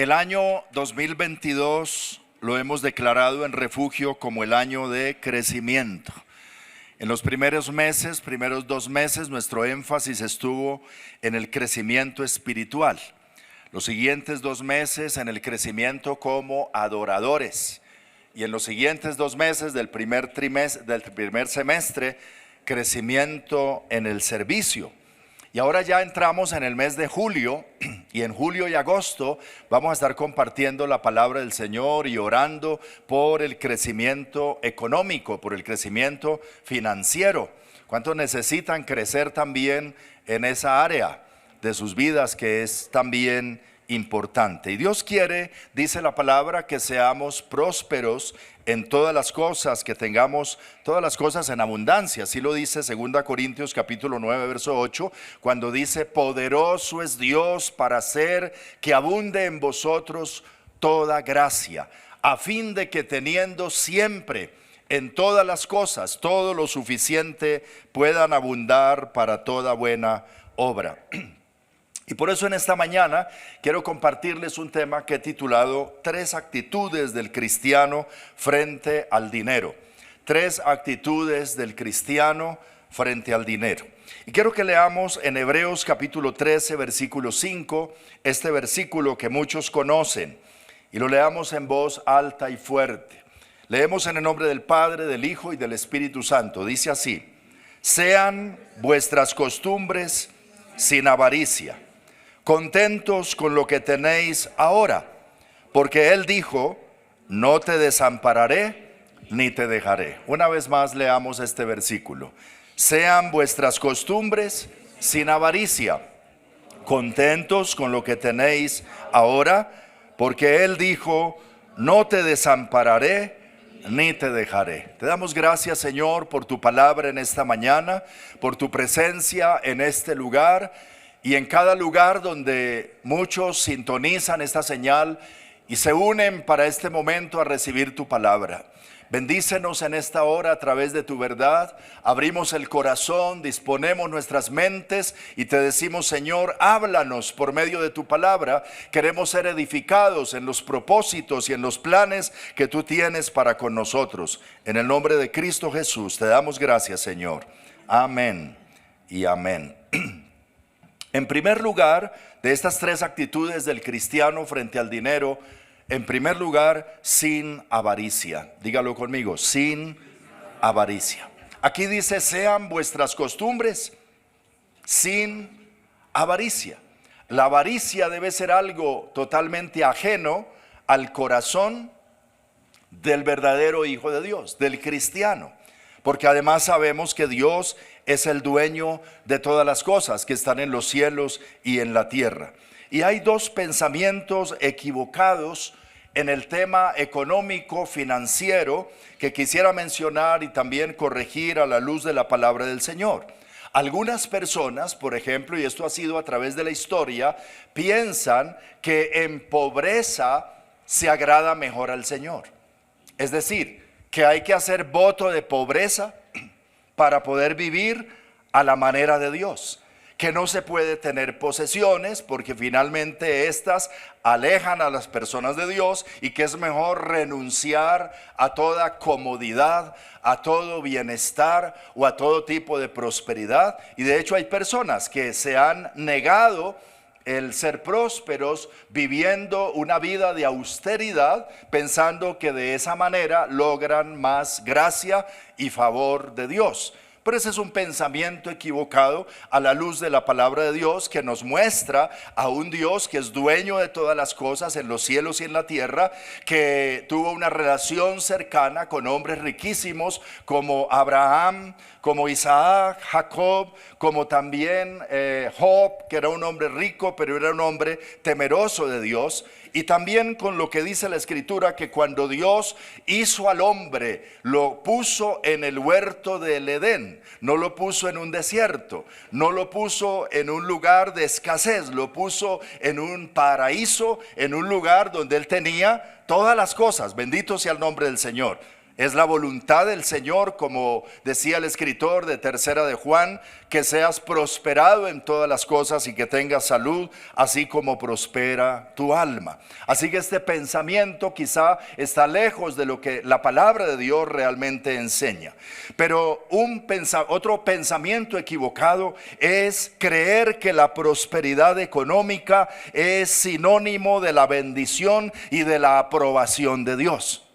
El año 2022 lo hemos declarado en Refugio como el año de crecimiento. En los primeros 2 meses, nuestro énfasis estuvo en el crecimiento espiritual. Los siguientes 2 meses en el crecimiento como adoradores. Y en los siguientes 2 meses del primer semestre, crecimiento en el servicio. Y ahora ya entramos en el mes de julio, y en julio y agosto vamos a estar compartiendo la palabra del Señor y orando por el crecimiento económico, por el crecimiento financiero. ¿Cuántos necesitan crecer también en esa área de sus vidas que es también importante? Y Dios quiere, dice la palabra, que seamos prósperos en todas las cosas, que tengamos todas las cosas en abundancia. Así lo dice 2 Corintios capítulo 9 verso 8, cuando dice: poderoso es Dios para hacer que abunde en vosotros toda gracia, a fin de que teniendo siempre en todas las cosas todo lo suficiente, puedan abundar para toda buena obra. Y por eso en esta mañana quiero compartirles un tema que he titulado 3 actitudes del cristiano frente al dinero. 3 actitudes del cristiano frente al dinero. Y quiero que leamos en Hebreos capítulo 13 versículo 5, este versículo que muchos conocen, y lo leamos en voz alta y fuerte. Leemos en el nombre del Padre, del Hijo y del Espíritu Santo. Dice así: sean vuestras costumbres sin avaricia, contentos con lo que tenéis ahora, porque Él dijo: no te desampararé ni te dejaré. Una vez más leamos este versículo. Sean vuestras costumbres sin avaricia, contentos con lo que tenéis ahora, porque Él dijo: no te desampararé ni te dejaré. Te damos gracias, Señor, por tu palabra en esta mañana, por tu presencia en este lugar y en cada lugar donde muchos sintonizan esta señal y se unen para este momento a recibir tu palabra. Bendícenos en esta hora a través de tu verdad. Abrimos el corazón, disponemos nuestras mentes y te decimos: Señor, háblanos por medio de tu palabra. Queremos ser edificados en los propósitos y en los planes que tú tienes para con nosotros. En el nombre de Cristo Jesús te damos gracias, Señor. Amén y amén. En primer lugar, de estas 3 actitudes del cristiano frente al dinero, en primer lugar, sin avaricia. Dígalo conmigo: sin avaricia. Aquí dice: sean vuestras costumbres sin avaricia. La avaricia debe ser algo totalmente ajeno al corazón del verdadero Hijo de Dios, del cristiano. Porque además sabemos que Dios es el dueño de todas las cosas que están en los cielos y en la tierra. Y hay 2 pensamientos equivocados en el tema económico financiero que quisiera mencionar y también corregir a la luz de la palabra del Señor. Algunas personas, por ejemplo, y esto ha sido a través de la historia, piensan que en pobreza se agrada mejor al Señor. Es decir, que hay que hacer voto de pobreza para poder vivir a la manera de Dios, que no se puede tener posesiones porque finalmente estas alejan a las personas de Dios, y que es mejor renunciar a toda comodidad, a todo bienestar o a todo tipo de prosperidad. Y de hecho hay personas que se han negado el ser prósperos viviendo una vida de austeridad, pensando que de esa manera logran más gracia y favor de Dios. Pero ese es un pensamiento equivocado a la luz de la palabra de Dios, que nos muestra a un Dios que es dueño de todas las cosas en los cielos y en la tierra, que tuvo una relación cercana con hombres riquísimos como Abraham, como Isaac, Jacob, como también Job, que era un hombre rico, pero era un hombre temeroso de Dios. Y también con lo que dice la Escritura, que cuando Dios hizo al hombre, lo puso en el huerto del Edén, no lo puso en un desierto, no lo puso en un lugar de escasez, lo puso en un paraíso, en un lugar donde él tenía todas las cosas. Bendito sea el nombre del Señor. Es la voluntad del Señor, como decía el escritor de Tercera de Juan, que seas prosperado en todas las cosas y que tengas salud, así como prospera tu alma. Así que este pensamiento quizá está lejos de lo que la palabra de Dios realmente enseña. Pero otro pensamiento equivocado es creer que la prosperidad económica es sinónimo de la bendición y de la aprobación de Dios.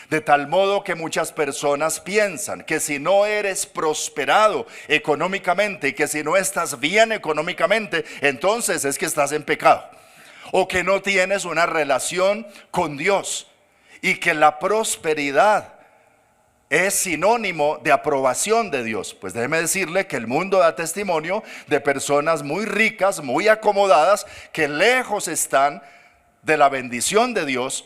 De tal modo que muchas personas piensan que si no eres prosperado económicamente y que si no estás bien económicamente, entonces es que estás en pecado. O que no tienes una relación con Dios. Y que la prosperidad es sinónimo de aprobación de Dios. Pues déjeme decirle que el mundo da testimonio de personas muy ricas, muy acomodadas, que lejos están de la bendición de Dios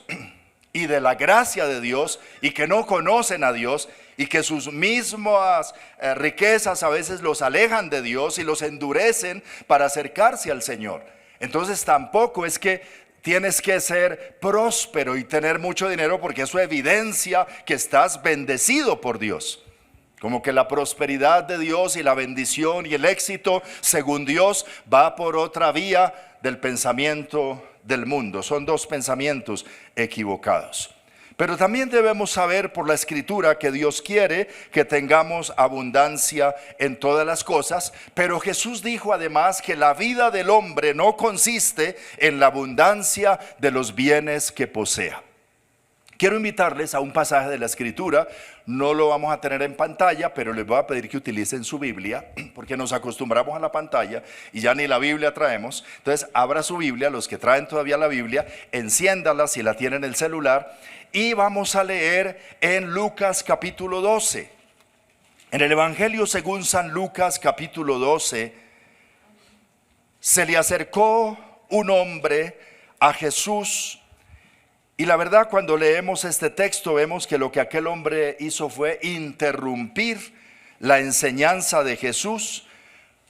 y de la gracia de Dios, y que no conocen a Dios, y que sus mismas riquezas a veces los alejan de Dios y los endurecen para acercarse al Señor. Entonces tampoco es que tienes que ser próspero y tener mucho dinero, porque eso evidencia que estás bendecido por Dios. Como que la prosperidad de Dios y la bendición y el éxito según Dios va por otra vía del pensamiento del mundo. Son dos pensamientos equivocados. Pero también debemos saber por la Escritura que Dios quiere que tengamos abundancia en todas las cosas. Pero Jesús dijo además que la vida del hombre no consiste en la abundancia de los bienes que posea. Quiero invitarles a un pasaje de la Escritura. No lo vamos a tener en pantalla, pero les voy a pedir que utilicen su Biblia, porque nos acostumbramos a la pantalla y ya ni la Biblia traemos. Entonces abra su Biblia, los que traen todavía la Biblia, enciéndala si la tienen en el celular, y vamos a leer en Lucas capítulo 12. En el Evangelio según San Lucas capítulo 12, se le acercó un hombre a Jesús. Y la verdad, cuando leemos este texto vemos que lo que aquel hombre hizo fue interrumpir la enseñanza de Jesús,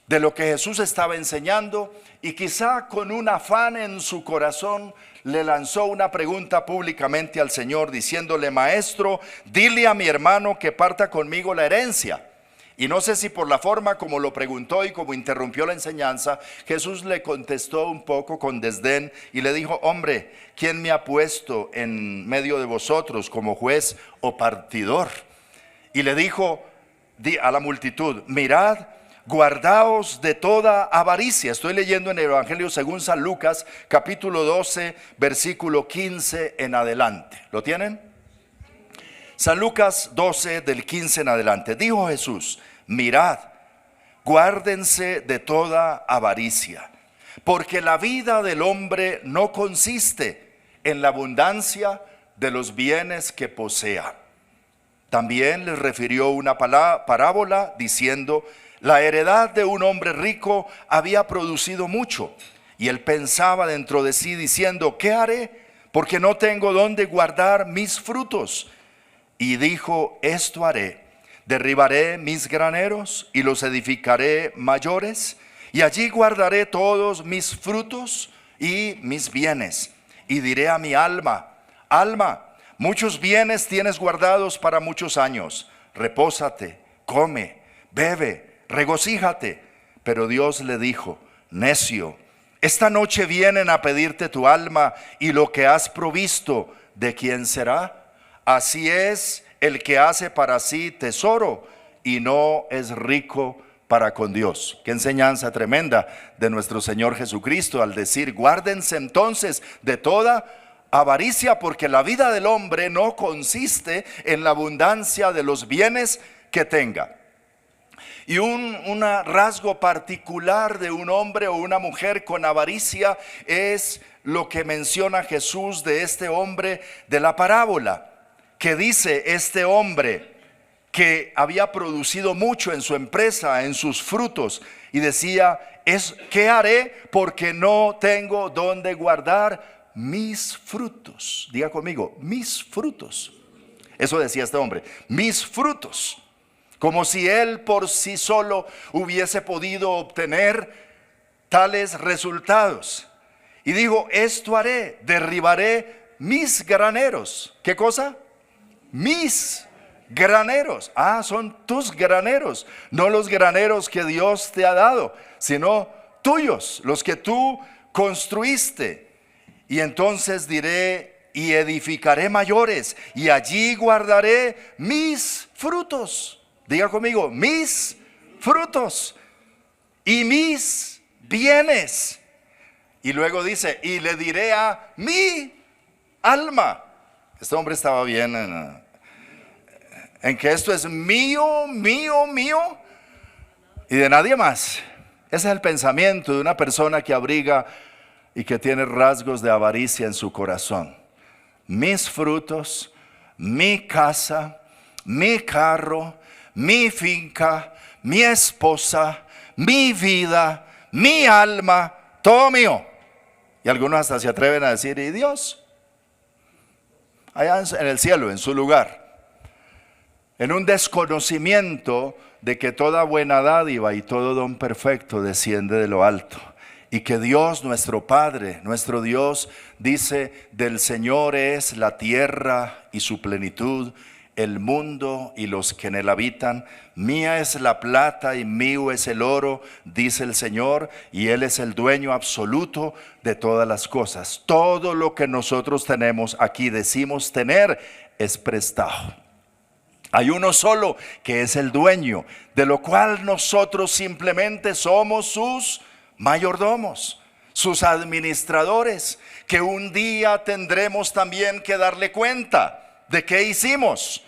de lo que Jesús estaba enseñando, y quizá con un afán en su corazón le lanzó una pregunta públicamente al Señor, diciéndole: Maestro, dile a mi hermano que parta conmigo la herencia. Y no sé si por la forma como lo preguntó y como interrumpió la enseñanza, Jesús le contestó un poco con desdén y le dijo: hombre, ¿quién me ha puesto en medio de vosotros como juez o partidor? Y le dijo a la multitud: mirad, guardaos de toda avaricia. Estoy leyendo en el Evangelio según San Lucas, capítulo 12, versículo 15 en adelante. ¿Lo tienen? San Lucas 12 del 15 en adelante. Dijo Jesús: mirad, guárdense de toda avaricia, porque la vida del hombre no consiste en la abundancia de los bienes que posea. También les refirió una parábola diciendo: la heredad de un hombre rico había producido mucho, y él pensaba dentro de sí diciendo: ¿qué haré? Porque no tengo dónde guardar mis frutos. Y dijo: esto haré, derribaré mis graneros y los edificaré mayores, y allí guardaré todos mis frutos y mis bienes. Y diré a mi alma: alma, muchos bienes tienes guardados para muchos años, repósate, come, bebe, regocíjate. Pero Dios le dijo: necio, esta noche vienen a pedirte tu alma, y lo que has provisto, ¿de quién será? Así es el que hace para sí tesoro y no es rico para con Dios. Qué enseñanza tremenda de nuestro Señor Jesucristo al decir: guárdense entonces de toda avaricia, porque la vida del hombre no consiste en la abundancia de los bienes que tenga. Y un rasgo particular de un hombre o una mujer con avaricia es lo que menciona Jesús de este hombre de la parábola, que dice: este hombre que había producido mucho en su empresa, en sus frutos, y decía: ¿qué haré? Porque no tengo dónde guardar mis frutos. Diga conmigo: mis frutos. Eso decía este hombre: mis frutos. Como si él por sí solo hubiese podido obtener tales resultados. Y dijo: esto haré, derribaré mis graneros. ¿Qué cosa? Mis graneros. Ah, son tus graneros, no los graneros que Dios te ha dado, sino tuyos, los que tú construiste. Y entonces diré, y edificaré mayores, y allí guardaré mis frutos. Diga conmigo, mis frutos y mis bienes. Y luego dice, y le diré a mi alma. Este hombre estaba bien en que esto es mío, mío, mío y de nadie más. Ese es el pensamiento de una persona que abriga y que tiene rasgos de avaricia en su corazón. Mis frutos, mi casa, mi carro, mi finca, mi esposa, mi vida, mi alma, todo mío. Y algunos hasta se atreven a decir, ¿y Dios? Allá en el cielo, en su lugar. En un desconocimiento de que toda buena dádiva y todo don perfecto desciende de lo alto. Y que Dios, nuestro Padre, nuestro Dios, dice, del Señor es la tierra y su plenitud, el mundo y los que en él habitan. Mía es la plata y mío es el oro, dice el Señor, y Él es el dueño absoluto de todas las cosas. Todo lo que nosotros tenemos aquí, decimos tener, es prestado. Hay uno solo que es el dueño, de lo cual nosotros simplemente somos sus mayordomos, sus administradores, que un día tendremos también que darle cuenta de qué hicimos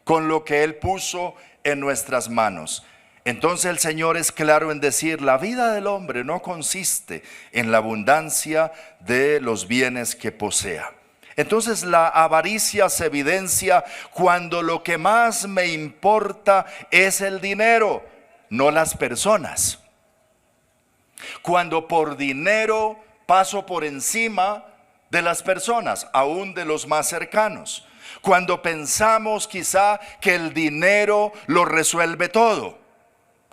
con lo que Él puso en nuestras manos. Entonces el Señor es claro en decir, la vida del hombre no consiste en la abundancia de los bienes que posea. Entonces la avaricia se evidencia cuando lo que más me importa es el dinero, no las personas. Cuando por dinero paso por encima de las personas, aún de los más cercanos. Cuando pensamos quizá que el dinero lo resuelve todo.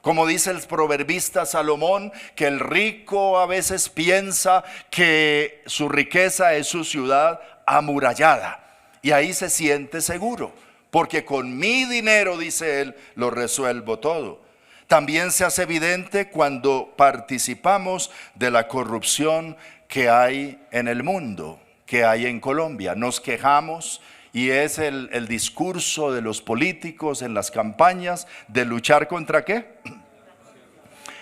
Como dice el proverbista Salomón, que el rico a veces piensa que su riqueza es su ciudad amurallada. Y ahí se siente seguro, porque con mi dinero, dice él, lo resuelvo todo. También se hace evidente cuando participamos de la corrupción que hay en el mundo, que hay en Colombia. Nos quejamos y es el discurso de los políticos en las campañas de luchar ¿contra qué?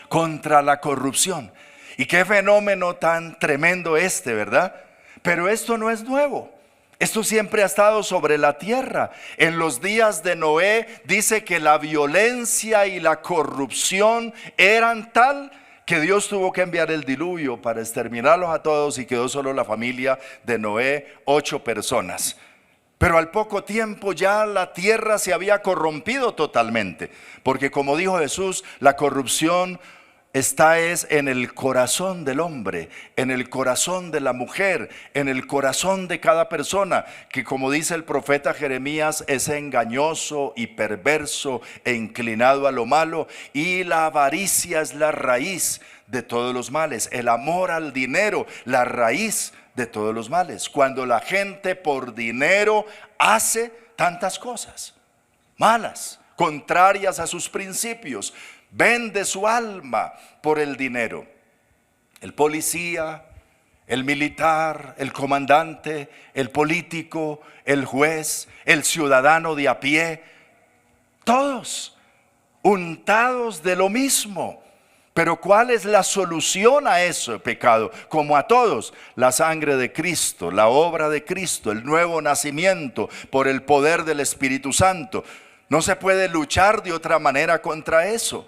Contra la corrupción. Y qué fenómeno tan tremendo ¿verdad? Pero esto no es nuevo. Esto siempre ha estado sobre la tierra. En los días de Noé dice que la violencia y la corrupción eran tal que Dios tuvo que enviar el diluvio para exterminarlos a todos y quedó solo la familia de Noé, 8 personas. Pero al poco tiempo ya la tierra se había corrompido totalmente, porque como dijo Jesús, la corrupción está en el corazón del hombre, en el corazón de la mujer, en el corazón de cada persona, que como dice el profeta Jeremías, es engañoso y perverso e inclinado a lo malo, y la avaricia es la raíz de todos los males, el amor al dinero, la raíz de todos los males. Cuando la gente por dinero hace tantas cosas malas, contrarias a sus principios, vende su alma por el dinero. El policía, el militar, el comandante, el político, el juez, el ciudadano de a pie, todos untados de lo mismo. Pero ¿cuál es la solución a ese pecado? Como a todos, la sangre de Cristo, la obra de Cristo, el nuevo nacimiento por el poder del Espíritu Santo. No se puede luchar de otra manera contra eso.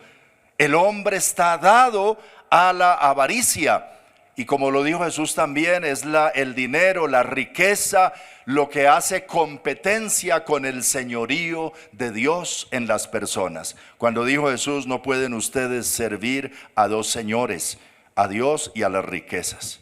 El hombre está dado a la avaricia. Y como lo dijo Jesús también, es el dinero, la riqueza, lo que hace competencia con el señorío de Dios en las personas. Cuando dijo Jesús, no pueden ustedes servir a dos señores, a Dios y a las riquezas.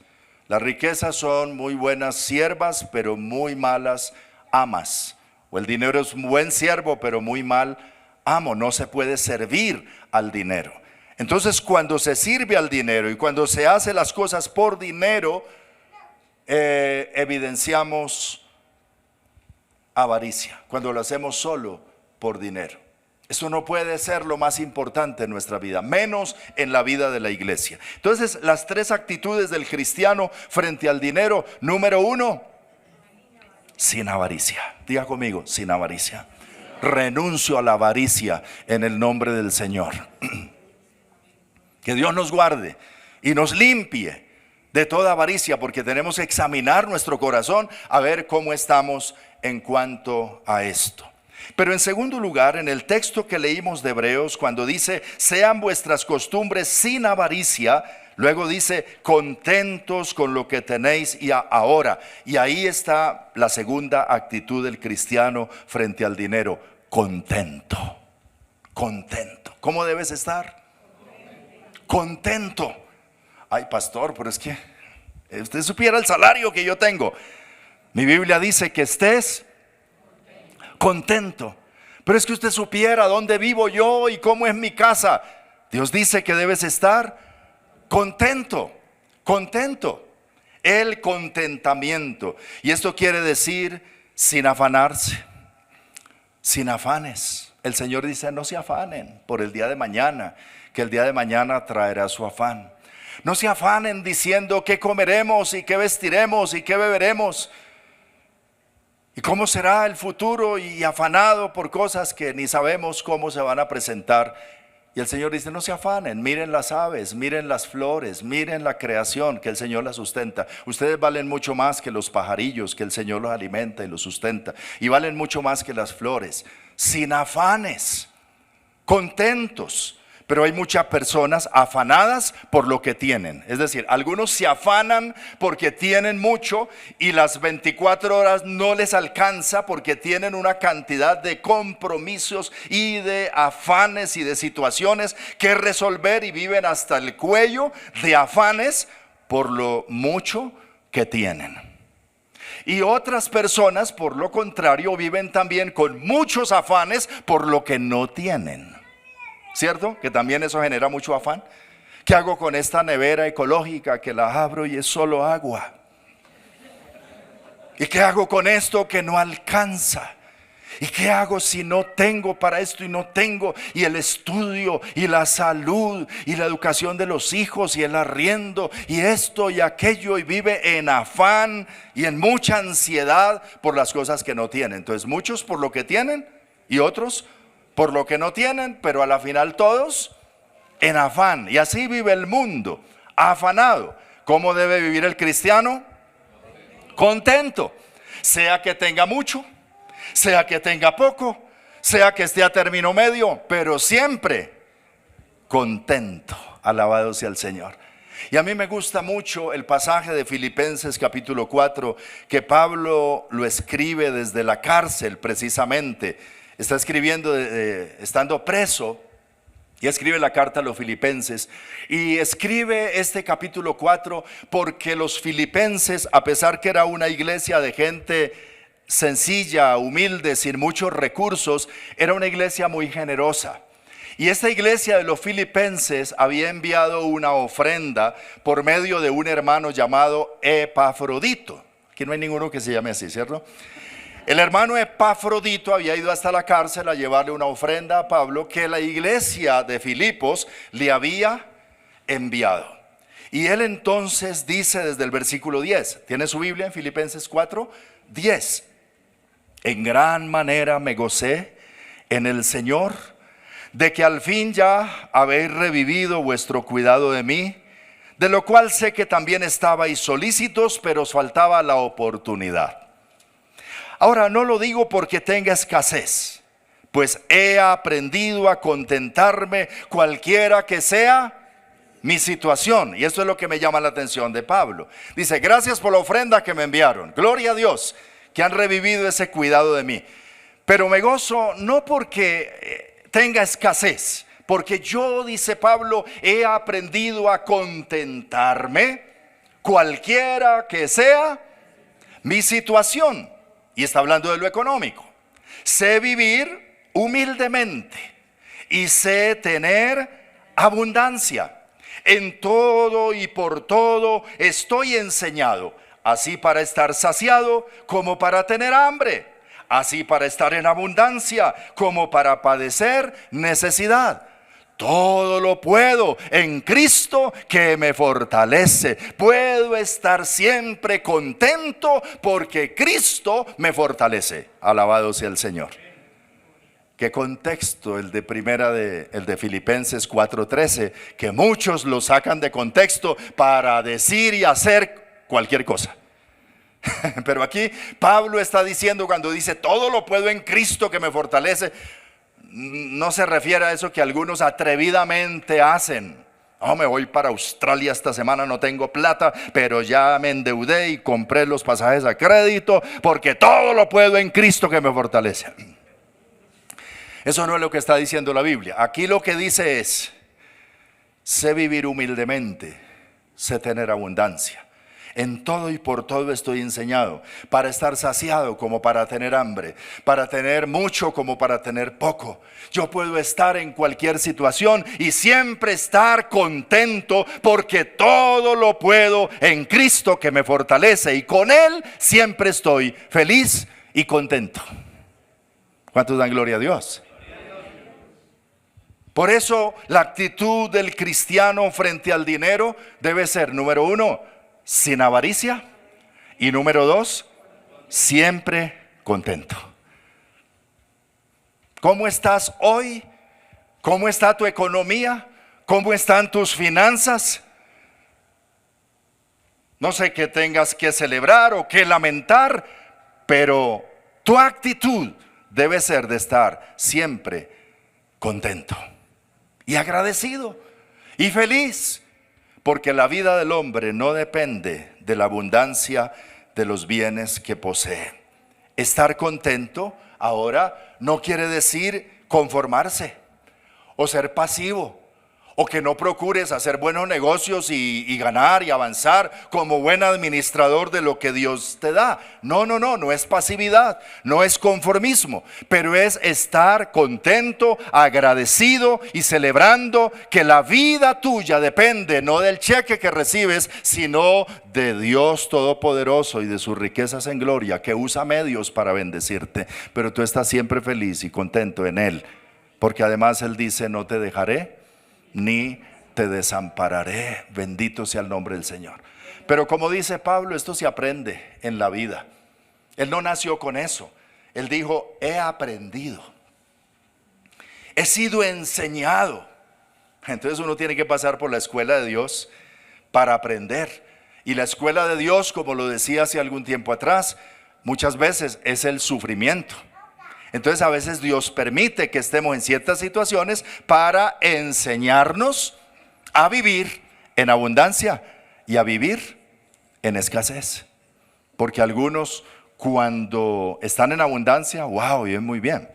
Las riquezas son muy buenas siervas, pero muy malas amas. O el dinero es un buen siervo, pero muy mal amo. No se puede servir al dinero. Entonces cuando se sirve al dinero y cuando se hace las cosas por dinero, evidenciamos avaricia. Cuando lo hacemos solo por dinero. Eso no puede ser lo más importante en nuestra vida, menos en la vida de la iglesia. Entonces, las tres actitudes del cristiano frente al dinero. Número uno, sin avaricia. Diga conmigo, sin avaricia. Renuncio a la avaricia en el nombre del Señor. Que Dios nos guarde y nos limpie de toda avaricia, porque tenemos que examinar nuestro corazón a ver cómo estamos en cuanto a esto. Pero en segundo lugar, en el texto que leímos de Hebreos, cuando dice, sean vuestras costumbres sin avaricia, luego dice, contentos con lo que tenéis y ahora. Y ahí está la segunda actitud del cristiano frente al dinero, contento. Contento. ¿Cómo debes estar? Contento. Ay, pastor, pero es que usted supiera el salario que yo tengo. Mi Biblia dice que estés contento. Pero es que usted supiera dónde vivo yo y cómo es mi casa. Dios dice que debes estar contento, contento. El contentamiento. Y esto quiere decir sin afanarse, sin afanes. El Señor dice, no se afanen por el día de mañana, que el día de mañana traerá su afán. No se afanen diciendo qué comeremos y qué vestiremos y qué beberemos. ¿Y cómo será el futuro? Y afanado por cosas que ni sabemos cómo se van a presentar. Y el Señor dice, no se afanen, miren las aves, miren las flores, miren la creación que el Señor la sustenta. Ustedes valen mucho más que los pajarillos, que el Señor los alimenta y los sustenta. Y valen mucho más que las flores, sin afanes, contentos. Pero hay muchas personas afanadas por lo que tienen. Es decir, algunos se afanan porque tienen mucho y las 24 horas no les alcanza porque tienen una cantidad de compromisos y de afanes y de situaciones que resolver y viven hasta el cuello de afanes por lo mucho que tienen. Y otras personas, por lo contrario, viven también con muchos afanes por lo que no tienen. ¿Cierto? Que también eso genera mucho afán. ¿Qué hago con esta nevera ecológica que la abro y es solo agua? ¿Y qué hago con esto que no alcanza? ¿Y qué hago si no tengo para esto y no tengo? Y el estudio y la salud y la educación de los hijos y el arriendo y esto y aquello, y vive en afán y en mucha ansiedad por las cosas que no tienen. Entonces muchos por lo que tienen y otros por lo que no tienen, pero a la final todos en afán. Y así vive el mundo, afanado. ¿Cómo debe vivir el cristiano? Contento. Sea que tenga mucho, sea que tenga poco, sea que esté a término medio, pero siempre contento. Alabado sea el Señor. Y a mí me gusta mucho el pasaje de Filipenses capítulo 4, que Pablo lo escribe desde la cárcel precisamente. Está escribiendo estando preso, y escribe la carta a los filipenses, y escribe este capítulo 4 porque los filipenses, a pesar que era una iglesia de gente sencilla, humilde, sin muchos recursos, era una iglesia muy generosa. Y esta iglesia de los filipenses había enviado una ofrenda por medio de un hermano llamado Epafrodito. Aquí no hay ninguno que se llame así, ¿cierto? El hermano Epafrodito había ido hasta la cárcel a llevarle una ofrenda a Pablo que la iglesia de Filipos le había enviado. Y él entonces dice desde el versículo 10, ¿tiene su Biblia en Filipenses 4? 10. En gran manera me gocé en el Señor de que al fin ya habéis revivido vuestro cuidado de mí, de lo cual sé que también estabais solícitos, pero os faltaba la oportunidad. Ahora no lo digo porque tenga escasez, pues he aprendido a contentarme cualquiera que sea mi situación. Y esto es lo que me llama la atención de Pablo. Dice, gracias por la ofrenda que me enviaron. Gloria a Dios que han revivido ese cuidado de mí. Pero me gozo no porque tenga escasez, porque yo, dice Pablo, he aprendido a contentarme cualquiera que sea mi situación. Y está hablando de lo económico. Sé vivir humildemente y sé tener abundancia. En todo y por todo estoy enseñado, así para estar saciado como para tener hambre, así para estar en abundancia como para padecer necesidad. Todo lo puedo en Cristo que me fortalece. Puedo estar siempre contento porque Cristo me fortalece. Alabado sea el Señor. Qué contexto el de Filipenses 4:13, que muchos lo sacan de contexto para decir y hacer cualquier cosa. Pero aquí Pablo está diciendo, cuando dice todo lo puedo en Cristo que me fortalece, no se refiere a eso que algunos atrevidamente hacen. Oh, me voy para Australia esta semana, no tengo plata, pero ya me endeudé y compré los pasajes a crédito, porque todo lo puedo en Cristo que me fortalece. Eso no es lo que está diciendo la Biblia. Aquí lo que dice es: sé vivir humildemente, sé tener abundancia. En todo y por todo estoy enseñado, para estar saciado como para tener hambre, para tener mucho como para tener poco. Yo puedo estar en cualquier situación y siempre estar contento, porque todo lo puedo en Cristo que me fortalece, y con Él siempre estoy feliz y contento. ¿Cuántos dan gloria a Dios? Por eso la actitud del cristiano frente al dinero debe ser, número 1, sin avaricia, y número 2, siempre contento. ¿Cómo estás hoy? ¿Cómo está tu economía? ¿Cómo están tus finanzas? No sé qué tengas que celebrar o que lamentar, pero tu actitud debe ser de estar siempre contento y agradecido y feliz. Porque la vida del hombre no depende de la abundancia de los bienes que posee. Estar contento ahora no quiere decir conformarse o ser pasivo, o que no procures hacer buenos negocios y ganar y avanzar como buen administrador de lo que Dios te da. No es pasividad, no es conformismo, pero es estar contento, agradecido y celebrando que la vida tuya depende no del cheque que recibes, sino de Dios Todopoderoso y de sus riquezas en gloria, que usa medios para bendecirte, pero tú estás siempre feliz y contento en Él, porque además Él dice: no te dejaré ni te desampararé. Bendito sea el nombre del Señor. Pero como dice Pablo, esto se aprende en la vida. Él no nació con eso. Él dijo: he aprendido, he sido enseñado. Entonces uno tiene que pasar por la escuela de Dios para aprender. Y la escuela de Dios, como lo decía hace algún tiempo atrás, muchas veces es el sufrimiento. Entonces a veces Dios permite que estemos en ciertas situaciones para enseñarnos a vivir en abundancia y a vivir en escasez. Porque algunos, cuando están en abundancia, wow, viven muy bien.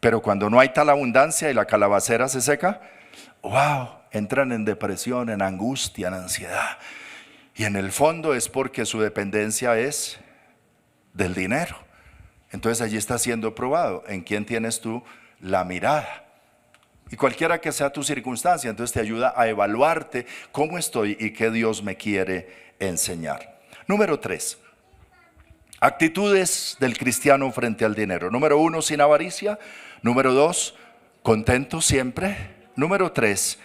Pero cuando no hay tal abundancia y la calabacera se seca, wow, entran en depresión, en angustia, en ansiedad. Y en el fondo es porque su dependencia es del dinero. Entonces allí está siendo probado en quién tienes tú la mirada. Y cualquiera que sea tu circunstancia, entonces te ayuda a evaluarte cómo estoy y qué Dios me quiere enseñar. Número 3, actitudes del cristiano frente al dinero. Número 1, sin avaricia. Número 2, contentos siempre. Número 3,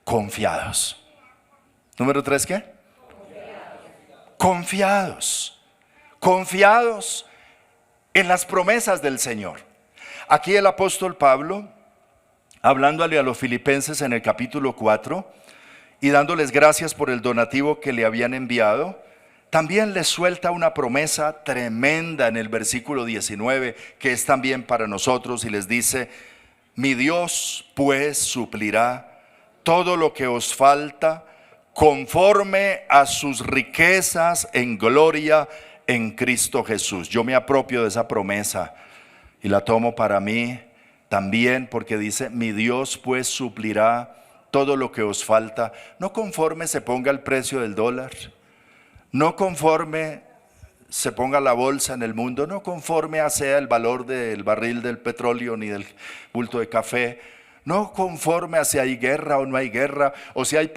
confiados. Número 3, ¿qué? Confiados. Confiados en las promesas del Señor. Aquí el apóstol Pablo, hablándole a los filipenses en el capítulo 4 y dándoles gracias por el donativo que le habían enviado, también les suelta una promesa tremenda en el versículo 19, que es también para nosotros, y les dice: mi Dios pues suplirá todo lo que os falta conforme a sus riquezas en gloria en Cristo Jesús. Yo me apropio de esa promesa y la tomo para mí también, porque dice: mi Dios pues suplirá todo lo que os falta, no conforme se ponga el precio del dólar, no conforme se ponga la bolsa en el mundo, no conforme sea el valor del barril del petróleo ni del bulto de café, no conforme a si hay guerra o no hay guerra, o si hay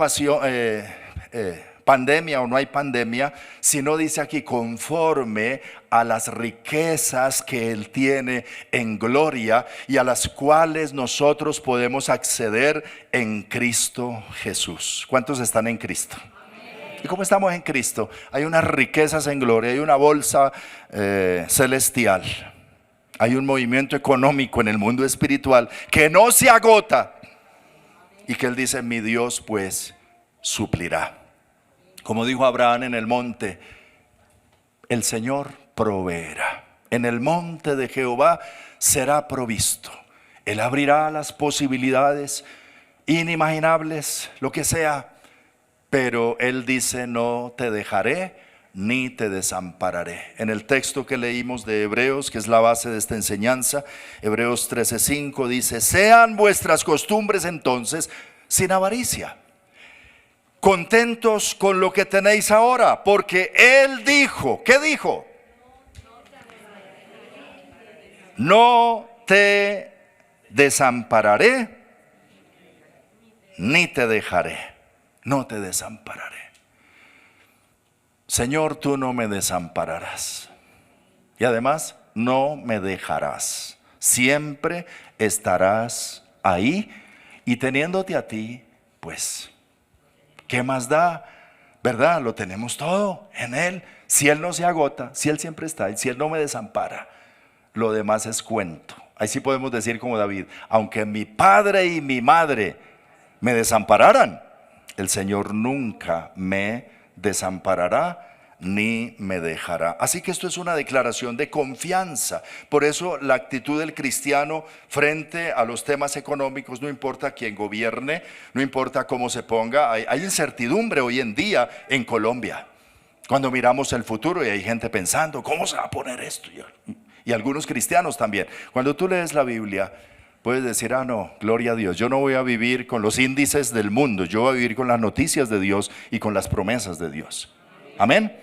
pandemia o no hay pandemia, sino dice aquí conforme a las riquezas que Él tiene en gloria y a las cuales nosotros podemos acceder en Cristo Jesús. ¿Cuántos están en Cristo? Y como estamos en Cristo, hay unas riquezas en gloria, hay una bolsa celestial, hay un movimiento económico en el mundo espiritual que no se agota y que Él dice, mi Dios pues suplirá. Como dijo Abraham en el monte, el Señor proveerá. En el monte de Jehová será provisto. Él abrirá las posibilidades inimaginables, lo que sea. Pero Él dice, no te dejaré ni te desampararé. En el texto que leímos de Hebreos, que es la base de esta enseñanza, Hebreos 13:5 dice, sean vuestras costumbres entonces sin avaricia, contentos con lo que tenéis ahora, porque Él dijo, ¿qué dijo? No te desampararé ni te dejaré. No te desampararé. Señor, tú no me desampararás. Y además, no me dejarás. Siempre estarás ahí. Y teniéndote a ti, pues, ¿qué más da? ¿Verdad? Lo tenemos todo en Él. Si Él no se agota, si Él siempre está, y si Él no me desampara, lo demás es cuento. Ahí sí podemos decir como David, aunque mi padre y mi madre me desampararan, el Señor nunca me desamparará ni me dejará. Así que esto es una declaración de confianza. Por eso la actitud del cristiano frente a los temas económicos, no importa quién gobierne, no importa cómo se ponga, hay incertidumbre hoy en día en Colombia. Cuando miramos el futuro y hay gente pensando, ¿cómo se va a poner esto? Y algunos cristianos también. Cuando tú lees la Biblia, puedes decir, no, gloria a Dios, yo no voy a vivir con los índices del mundo, yo voy a vivir con las noticias de Dios y con las promesas de Dios. Amén.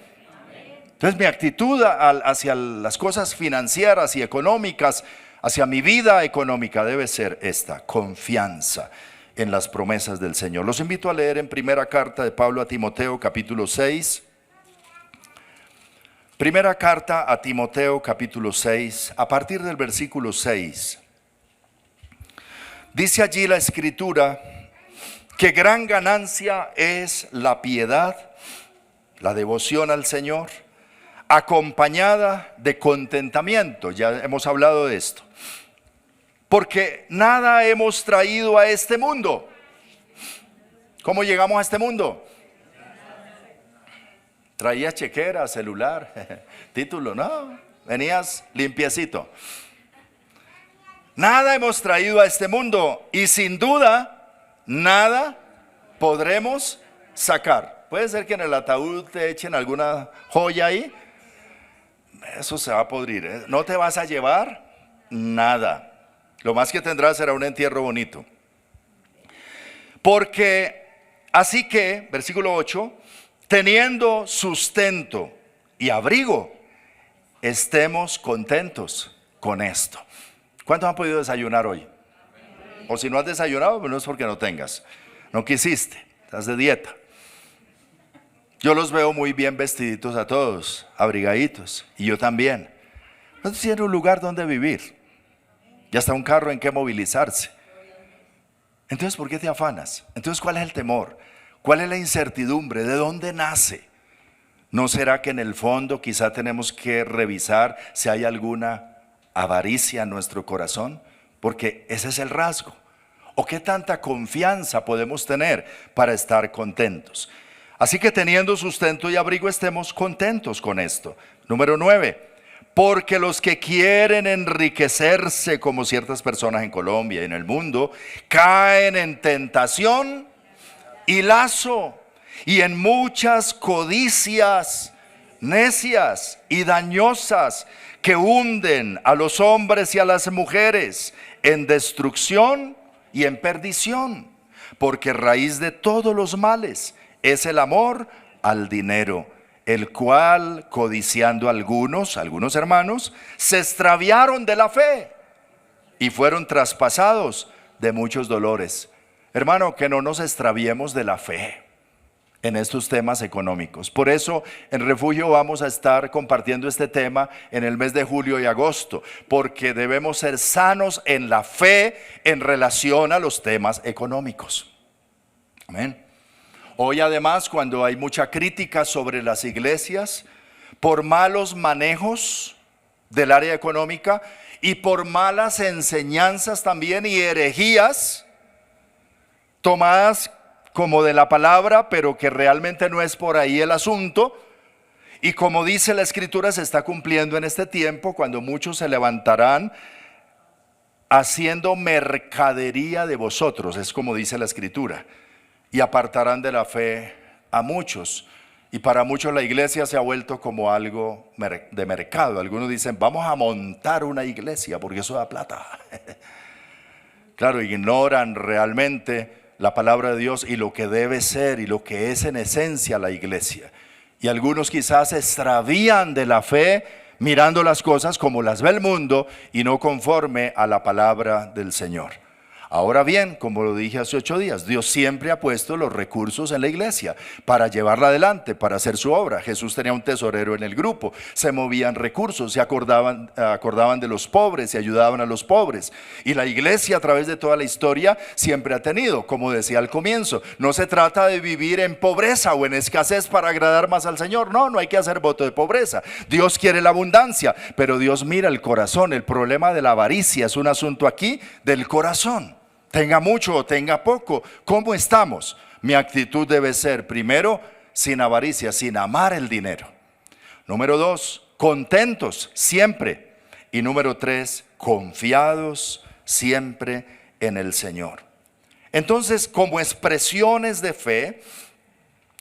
Entonces mi actitud hacia las cosas financieras y económicas, hacia mi vida económica debe ser esta, confianza en las promesas del Señor. Los invito a leer en primera carta de Pablo a Timoteo, capítulo 6. Primera carta a Timoteo, capítulo 6, a partir del versículo 6. Dice allí la Escritura que gran ganancia es la piedad, la devoción al Señor, acompañada de contentamiento. Ya hemos hablado de esto. Porque nada hemos traído a este mundo. ¿Cómo llegamos a este mundo? Traías chequera, celular, título, no, venías limpiecito. Nada hemos traído a este mundo y sin duda nada podremos sacar. Puede ser que en el ataúd te echen alguna joya ahí, eso se va a podrir, ¿eh? No te vas a llevar nada. Lo más que tendrás será un entierro bonito. Porque, así que, versículo 8, teniendo sustento y abrigo, estemos contentos con esto. ¿Cuántos han podido desayunar hoy? O si no has desayunado, pues no es porque no tengas. No quisiste, estás de dieta. Yo los veo muy bien vestiditos a todos, abrigaditos, y yo también. No tienen un lugar donde vivir, ya está un carro en que movilizarse. Entonces, ¿por qué te afanas? Entonces, ¿cuál es el temor? ¿Cuál es la incertidumbre? ¿De dónde nace? ¿No será que en el fondo quizá tenemos que revisar si hay alguna avaricia en nuestro corazón? Porque ese es el rasgo. ¿O qué tanta confianza podemos tener para estar contentos? Así que teniendo sustento y abrigo, estemos contentos con esto. Número 9. Porque los que quieren enriquecerse, como ciertas personas en Colombia y en el mundo, caen en tentación y lazo y en muchas codicias necias y dañosas que hunden a los hombres y a las mujeres en destrucción y en perdición. Porque raíz de todos los males es el amor al dinero, el cual, codiciando algunos hermanos, se extraviaron de la fe y fueron traspasados de muchos dolores. Hermano, que no nos extraviemos de la fe. en estos temas económicos. Por eso en Refugio vamos a estar compartiendo este tema en el mes de julio y agosto, porque debemos ser sanos en la fe en relación a los temas económicos. Amén. Hoy además, cuando hay mucha crítica sobre las iglesias por malos manejos del área económica y por malas enseñanzas también y herejías tomadas como de la palabra, pero que realmente no es por ahí el asunto. Y como dice la Escritura, se está cumpliendo en este tiempo, cuando muchos se levantarán haciendo mercadería de vosotros, es como dice la Escritura, y apartarán de la fe a muchos. Y para muchos la iglesia se ha vuelto como algo de mercado. Algunos dicen, vamos a montar una iglesia porque eso da plata. Claro, ignoran realmente la palabra de Dios y lo que debe ser y lo que es en esencia la iglesia. Y algunos quizás se extravían de la fe mirando las cosas como las ve el mundo y no conforme a la palabra del Señor. Ahora bien, como lo dije hace 8 días, Dios siempre ha puesto los recursos en la iglesia para llevarla adelante, para hacer su obra. Jesús tenía un tesorero en el grupo, se movían recursos, se acordaban de los pobres, se ayudaban a los pobres. Y la iglesia a través de toda la historia siempre ha tenido, como decía al comienzo, no se trata de vivir en pobreza o en escasez para agradar más al Señor. No hay que hacer voto de pobreza. Dios quiere la abundancia, pero Dios mira el corazón. El problema de la avaricia es un asunto aquí del corazón. Tenga mucho o tenga poco, ¿cómo estamos? Mi actitud debe ser, primero, sin avaricia, sin amar el dinero. Número 2, contentos siempre. Y número 3, confiados siempre en el Señor. Entonces, como expresiones de fe,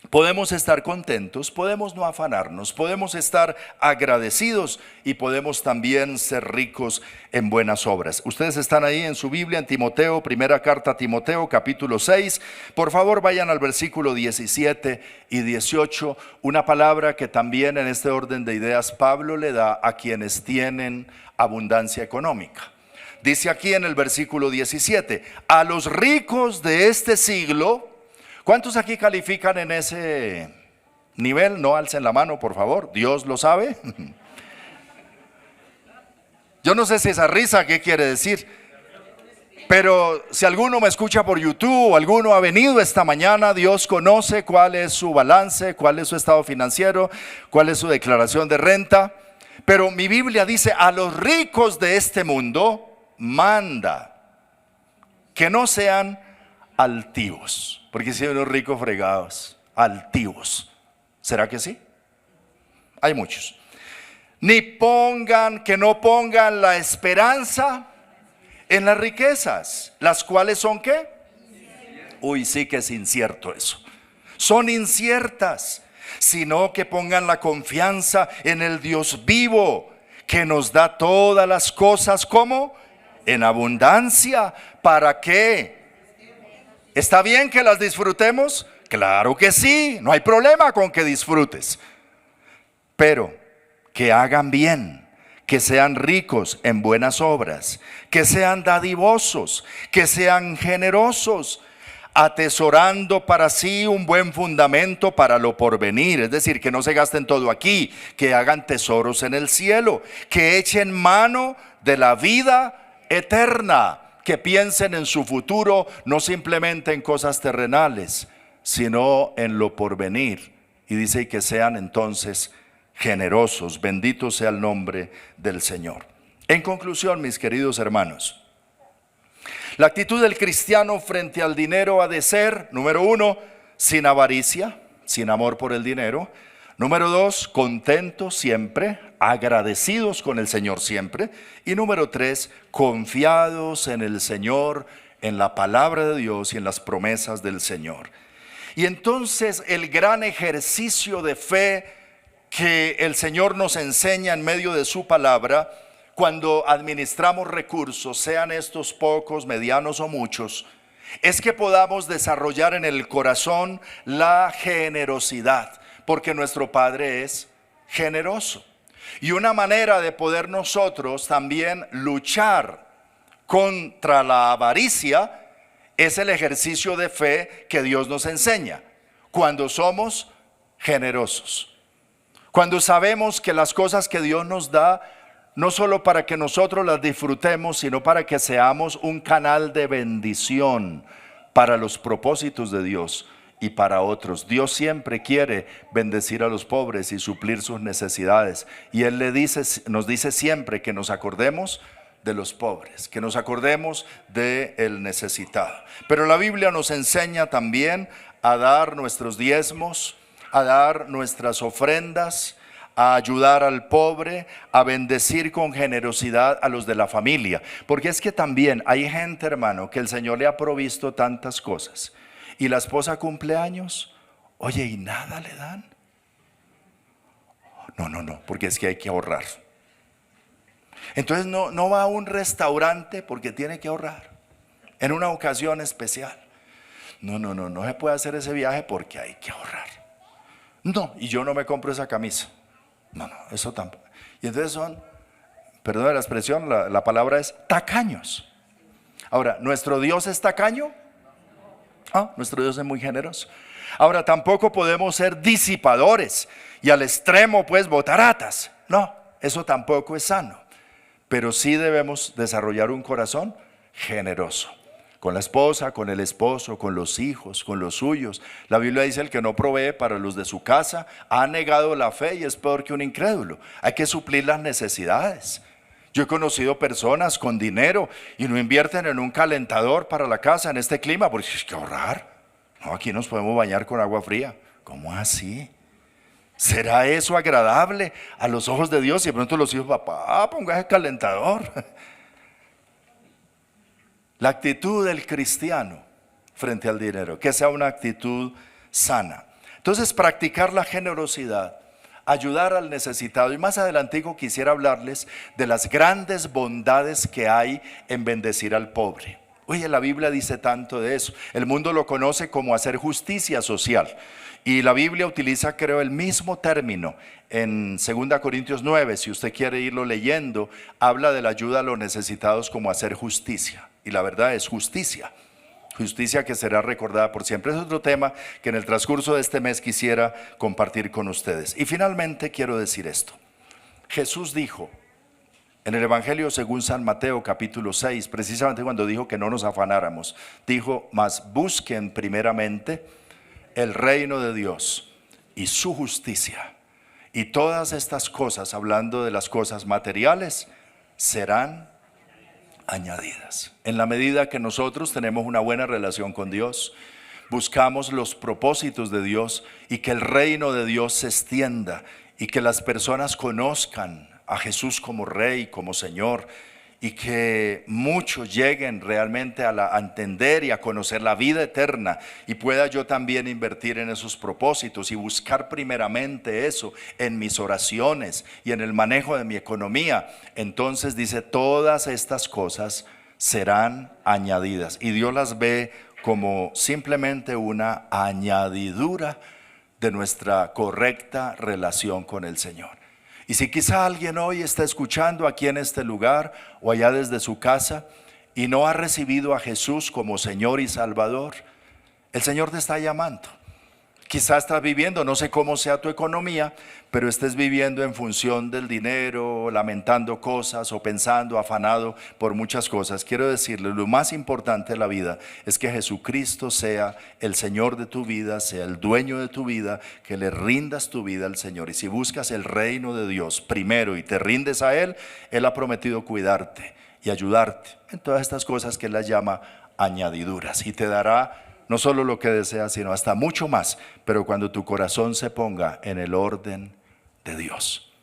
podemos estar contentos, podemos no afanarnos, podemos estar agradecidos y podemos también ser ricos en buenas obras. Ustedes están ahí en su Biblia, en Timoteo, primera carta a Timoteo, capítulo 6. Por favor, vayan al versículo 17 y 18, una palabra que también en este orden de ideas Pablo le da a quienes tienen abundancia económica. Dice aquí en el versículo 17, a los ricos de este siglo. ¿Cuántos aquí califican en ese nivel? No alcen la mano, por favor. Dios lo sabe. Yo no sé si esa risa qué quiere decir, pero si alguno me escucha por YouTube o alguno ha venido esta mañana, Dios conoce cuál es su balance, cuál es su estado financiero, cuál es su declaración de renta. Pero mi Biblia dice, a los ricos de este mundo manda que no sean altivos. Porque si hay unos ricos fregados, altivos. ¿Será que sí? Hay muchos. Que no pongan la esperanza en las riquezas, las cuales son ¿qué? Uy, sí que es incierto eso. Son inciertas, sino que pongan la confianza en el Dios vivo, que nos da todas las cosas, ¿cómo? En abundancia. ¿Para qué? ¿Está bien que las disfrutemos? Claro que sí, no hay problema con que disfrutes. Pero que hagan bien, que sean ricos en buenas obras, que sean dadivosos, que sean generosos, atesorando para sí un buen fundamento para lo porvenir. Es decir, que no se gasten todo aquí, que hagan tesoros en el cielo, que echen mano de la vida eterna, que piensen en su futuro, no simplemente en cosas terrenales, sino en lo porvenir. Y dice que sean entonces generosos. Bendito sea el nombre del Señor. En conclusión, mis queridos hermanos, la actitud del cristiano frente al dinero ha de ser, número 1, sin avaricia, sin amor por el dinero. Número 2, contentos siempre, agradecidos con el Señor siempre. Y número 3, confiados en el Señor, en la palabra de Dios y en las promesas del Señor. Y entonces el gran ejercicio de fe que el Señor nos enseña en medio de su palabra, cuando administramos recursos, sean estos pocos, medianos o muchos, es que podamos desarrollar en el corazón la generosidad, porque nuestro Padre es generoso. Y una manera de poder nosotros también luchar contra la avaricia es el ejercicio de fe que Dios nos enseña. Cuando somos generosos. Cuando sabemos que las cosas que Dios nos da, no solo para que nosotros las disfrutemos, sino para que seamos un canal de bendición para los propósitos de Dios y para otros. Dios siempre quiere bendecir a los pobres y suplir sus necesidades. Y Él nos dice siempre que nos acordemos de los pobres, que nos acordemos del necesitado. Pero la Biblia nos enseña también a dar nuestros diezmos, a dar nuestras ofrendas, a ayudar al pobre, a bendecir con generosidad a los de la familia. Porque es que también hay gente, hermano, que el Señor le ha provisto tantas cosas. Y la esposa cumple años, oye, ¿y nada le dan? No, porque es que hay que ahorrar. Entonces no va a un restaurante porque tiene que ahorrar. En una ocasión especial. No se puede hacer ese viaje porque hay que ahorrar. No, y yo no me compro esa camisa. No, eso tampoco. Y entonces son, perdón la expresión, la palabra es tacaños. Ahora, ¿nuestro Dios es tacaño? Nuestro Dios es muy generoso. Ahora, tampoco podemos ser disipadores y al extremo pues botaratas. No, eso tampoco es sano. Pero sí debemos desarrollar un corazón generoso. Con la esposa, con el esposo, con los hijos, con los suyos. La Biblia dice: el que no provee para los de su casa ha negado la fe y es peor que un incrédulo. Hay que suplir las necesidades. Yo he conocido personas con dinero y no invierten en un calentador para la casa en este clima porque es que ahorrar. No, aquí nos podemos bañar con agua fría. ¿Cómo así? ¿Será eso agradable a los ojos de Dios? Y de pronto los hijos: papá, ponga ese calentador. La actitud del cristiano frente al dinero, que sea una actitud sana. Entonces, practicar la generosidad, ayudar al necesitado. Y más adelantico quisiera hablarles de las grandes bondades que hay en bendecir al pobre. Oye, la Biblia dice tanto de eso. El mundo lo conoce como hacer justicia social. Y la Biblia utiliza, creo, el mismo término en 2 Corintios 9, si usted quiere irlo leyendo, habla de la ayuda a los necesitados como hacer justicia. Y la verdad es justicia, justicia que será recordada por siempre. Es otro tema que en el transcurso de este mes quisiera compartir con ustedes. Y finalmente quiero decir esto. Jesús dijo en el Evangelio según San Mateo capítulo 6, precisamente cuando dijo que no nos afanáramos, dijo: mas busquen primeramente el reino de Dios y su justicia, y todas estas cosas, hablando de las cosas materiales, serán añadidas. En la medida que nosotros tenemos una buena relación con Dios, buscamos los propósitos de Dios y que el reino de Dios se extienda y que las personas conozcan a Jesús como Rey, como Señor, y que muchos lleguen realmente a entender y a conocer la vida eterna, y pueda yo también invertir en esos propósitos y buscar primeramente eso en mis oraciones y en el manejo de mi economía. Entonces dice: todas estas cosas serán añadidas, y Dios las ve como simplemente una añadidura de nuestra correcta relación con el Señor. Y si quizá alguien hoy está escuchando aquí en este lugar o allá desde su casa y no ha recibido a Jesús como Señor y Salvador, el Señor te está llamando. Quizá estás viviendo, no sé cómo sea tu economía, pero estés viviendo en función del dinero, lamentando cosas o pensando, afanado por muchas cosas. Quiero decirle, lo más importante de la vida es que Jesucristo sea el Señor de tu vida, sea el dueño de tu vida, que le rindas tu vida al Señor. Y si buscas el reino de Dios primero y te rindes a Él, Él ha prometido cuidarte y ayudarte en todas estas cosas que Él las llama añadiduras, y te dará no solo lo que deseas, sino hasta mucho más, pero cuando tu corazón se ponga en el orden de Dios.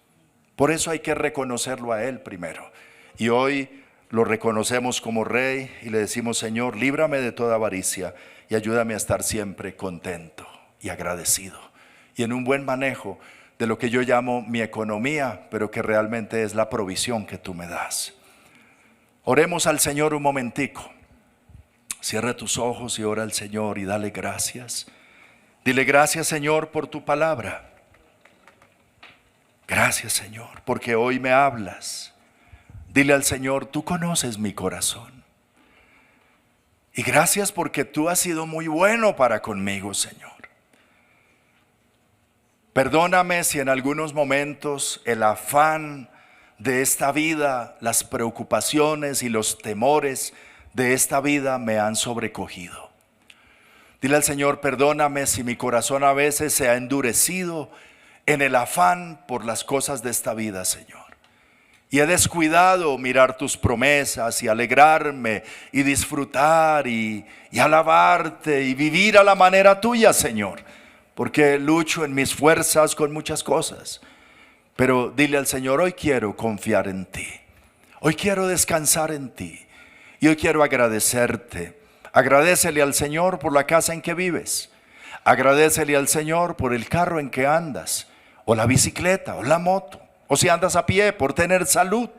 Por eso hay que reconocerlo a Él primero. Y hoy lo reconocemos como Rey y le decimos: Señor, líbrame de toda avaricia y ayúdame a estar siempre contento y agradecido, y en un buen manejo de lo que yo llamo mi economía, pero que realmente es la provisión que tú me das. Oremos al Señor un momentico. Cierra tus ojos y ora al Señor y dale gracias. Dile: gracias, Señor, por tu palabra. Gracias, Señor, porque hoy me hablas. Dile al Señor: tú conoces mi corazón. Y gracias porque tú has sido muy bueno para conmigo, Señor. Perdóname si en algunos momentos el afán de esta vida, las preocupaciones y los temores de esta vida me han sobrecogido. Dile al Señor, perdóname si mi corazón a veces se ha endurecido en el afán por las cosas de esta vida, Señor. Y he descuidado mirar tus promesas y alegrarme y disfrutar y alabarte y vivir a la manera tuya, Señor. Porque lucho en mis fuerzas con muchas cosas. Pero dile al Señor, hoy quiero confiar en ti. Hoy quiero descansar en ti. Y hoy quiero agradecerte. Agradécele al Señor por la casa en que vives. Agradécele al Señor por el carro en que andas. O la bicicleta, o la moto. O si andas a pie, por tener salud.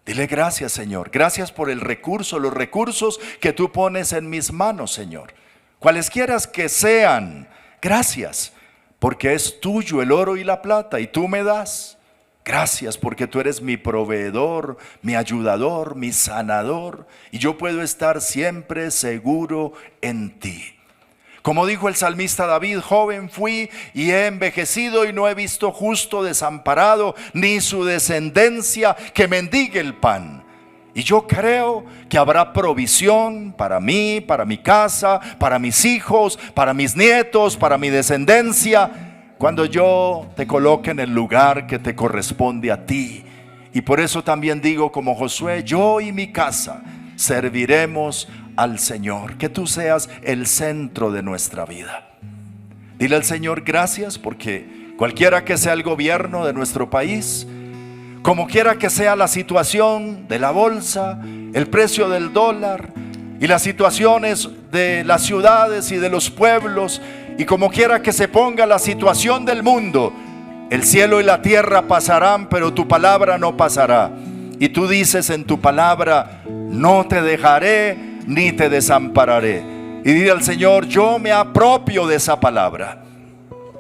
Dile gracias, Señor. Gracias por el recurso, los recursos que tú pones en mis manos, Señor. Cualesquieras que sean, gracias. Porque es tuyo el oro y la plata y tú me das. Gracias porque tú eres mi proveedor, mi ayudador, mi sanador. Y yo puedo estar siempre seguro en ti. Como dijo el salmista David, joven fui y he envejecido y no he visto justo desamparado, ni su descendencia que mendigue el pan. Y yo creo que habrá provisión para mí, para mi casa, para mis hijos, para mis nietos, para mi descendencia, cuando yo te coloque en el lugar que te corresponde a ti. Y por eso también digo como Josué, yo y mi casa serviremos al Señor. Que tú seas el centro de nuestra vida. Dile al Señor gracias porque cualquiera que sea el gobierno de nuestro país, como quiera que sea la situación de la bolsa, el precio del dólar y las situaciones de las ciudades y de los pueblos, y como quiera que se ponga la situación del mundo, el cielo y la tierra pasarán, pero tu palabra no pasará. Y tú dices en tu palabra, no te dejaré ni te desampararé. Y dile al Señor, yo me apropio de esa palabra.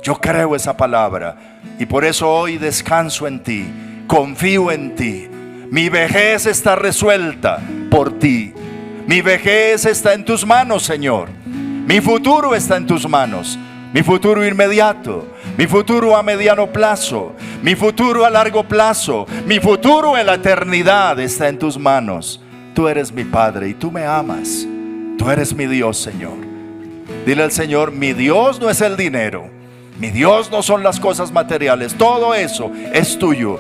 Yo creo esa palabra y por eso hoy descanso en ti. Confío en ti. Mi vejez está resuelta por ti. Mi vejez está en tus manos, Señor. Mi futuro está en tus manos. Mi futuro inmediato, mi futuro a mediano plazo, mi futuro a largo plazo, mi futuro en la eternidad está en tus manos. Tú eres mi Padre y tú me amas. Tú eres mi Dios, Señor. Dile al Señor, mi Dios no es el dinero. Mi Dios no son las cosas materiales. Todo eso es tuyo.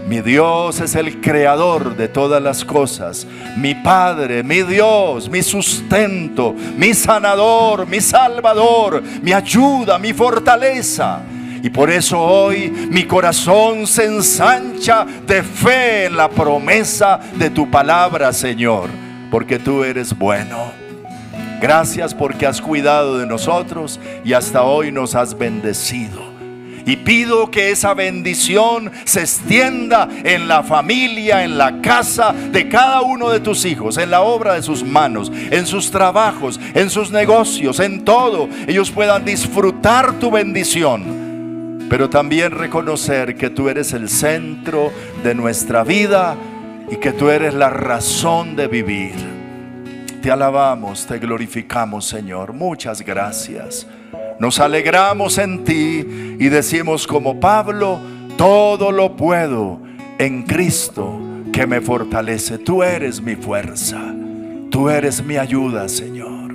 Mi Dios es el creador de todas las cosas. Mi Padre, mi Dios, mi sustento, mi sanador, mi salvador, mi ayuda, mi fortaleza. Y por eso hoy mi corazón se ensancha de fe en la promesa de tu palabra, Señor, porque tú eres bueno. Gracias porque has cuidado de nosotros y hasta hoy nos has bendecido. Y pido que esa bendición se extienda en la familia, en la casa de cada uno de tus hijos, en la obra de sus manos, en sus trabajos, en sus negocios, en todo. Ellos puedan disfrutar tu bendición, pero también reconocer que tú eres el centro de nuestra vida y que tú eres la razón de vivir. Te alabamos, te glorificamos, Señor. Muchas gracias. Nos alegramos en ti y decimos como Pablo, todo lo puedo en Cristo que me fortalece. Tú eres mi fuerza, tú eres mi ayuda, Señor.